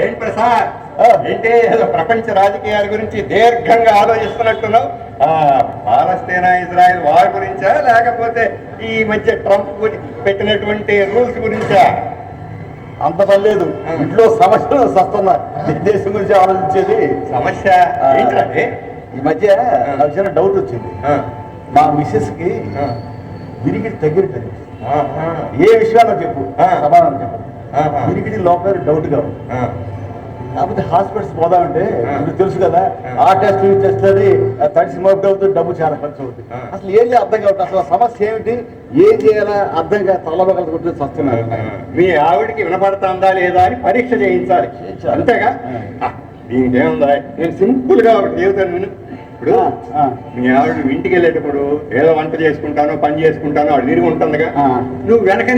ఏంటి ప్రసాద్, ఏంటి ప్రపంచ రాజకీయాల గురించి దీర్ఘంగా ఆలోచిస్తున్నట్టున్నావు? పాలస్తీనా ఇజ్రాయెల్ వార్ గురించా, లేకపోతే ఈ మధ్య ట్రంప్ పెట్టినటువంటి రూల్స్ గురించా? అంత పని లేదు, ఇంట్లో సమస్యలు వస్తున్నా. దేశం గురించి ఆలోచించేది. సమస్య ఏంటంటే ఈ మధ్య నాకు చిన్న డౌట్ వచ్చింది. మా మిస్సెస్ కి విరిగిడి తగ్గినట్టు ఏ విషయాల్లో చెప్పు, సమాధానం చెప్పు. విరిగిడి లోపల డౌట్ గా ఉంది. కాకపోతే హాస్పిటల్స్ పోదామంటే మీకు తెలుసు కదా, ఆ టెస్ట్ ఈ టెస్ట్ అని తడిసి మోపిట్ అవుతుంది, డబ్బు చాలా ఖర్చు అవుతుంది. అసలు ఏం చేయాలి అర్థం కావట్లేదు. అసలు సమస్య ఏమిటి, ఏం చేయాలా అర్థం కాదు. తలబగలు కొట్టి వస్తున్నారు. మీ ఆవిడికి వినపడుతుందా లేదా అని పరీక్ష చేయించాలి, అంతేగా? దీనికి ఏముందా, నేను సింపుల్ గా ఒకటి చెబుతాను విను. ఇప్పుడు మీ ఆవిడ ఇంటికి వెళ్ళేటప్పుడు ఏదో వంట చేసుకుంటానో పని చేసుకుంటానో ఆవిడ తిరిగి ఉంటుందిగా, నువ్వు వెనక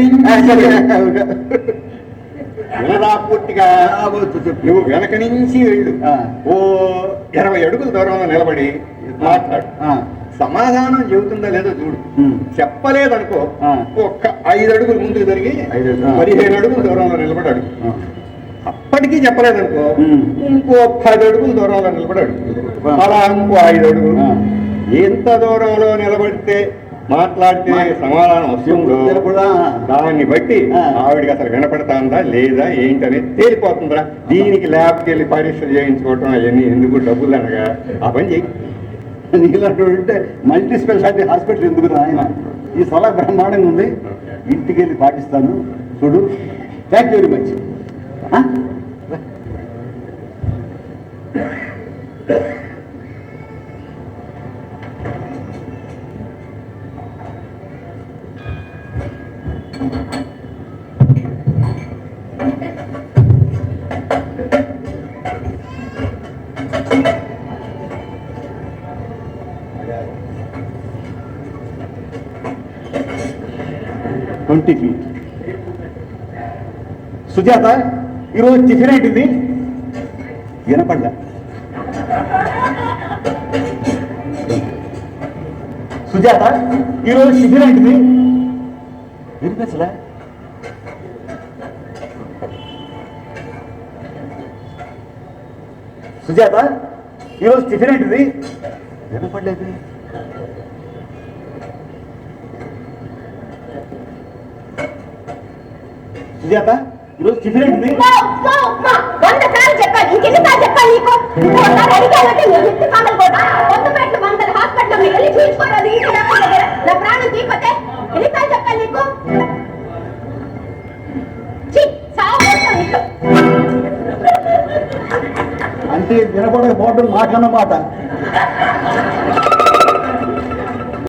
వినరా పూర్తిగా, నువ్వు వెనక నుంచి వెళ్ళు. ఓ 20 అడుగుల దూరంలో నిలబడి మాట్లాడు. సమాధానం చెబుతుందా లేదో చూడు. చెప్పలేదనుకో, ఒక్క 5 అడుగులు ముందుకు జరిగి 15 అడుగుల దూరంలో నిలబడి అడుగు. అప్పటికీ చెప్పలేదనుకో, ఇంకో 10 అడుగుల దూరంలో నిలబడి అడుగు. అలా ఇంకో 5 అడుగులు. ఎంత దూరంలో నిలబడితే మాట్లాడితే సమాధానం వస్తుందో దాన్ని బట్టి ఆవిడికి అసలు వినపడతాందా లేదా ఏంటనేది తేలిపోతుందా. దీనికి ల్యాబ్కి వెళ్ళి పరీక్షలు చేయించుకోవటం అవన్నీ ఎందుకు, డబ్బులు అనగా ఆ పని చేయి. నీలాంటి మల్టీ స్పెషాలిటీ హాస్పిటల్ ఎందుకు ఆయన? ఈ సలహా బ్రహ్మాండంగా ఉంది, ఇంటికి వెళ్ళి పాటిస్తాను. చూడు, thank you very much. Sujatha, ఈరోజు టిఫిన్ ఏంటిది? వినపడ్డా. సుజాత, ఈరోజు టిఫిన్ ఏంటిది? వినిపించలే. సుజాత, ఈరోజు టిఫిన్ ఏంటిది? వినపడలేదు. సుజాత, ఈరోజు టిఫిన్ ఏంటిది? అంటే వినపడకపోవడం మాటన్నమాట.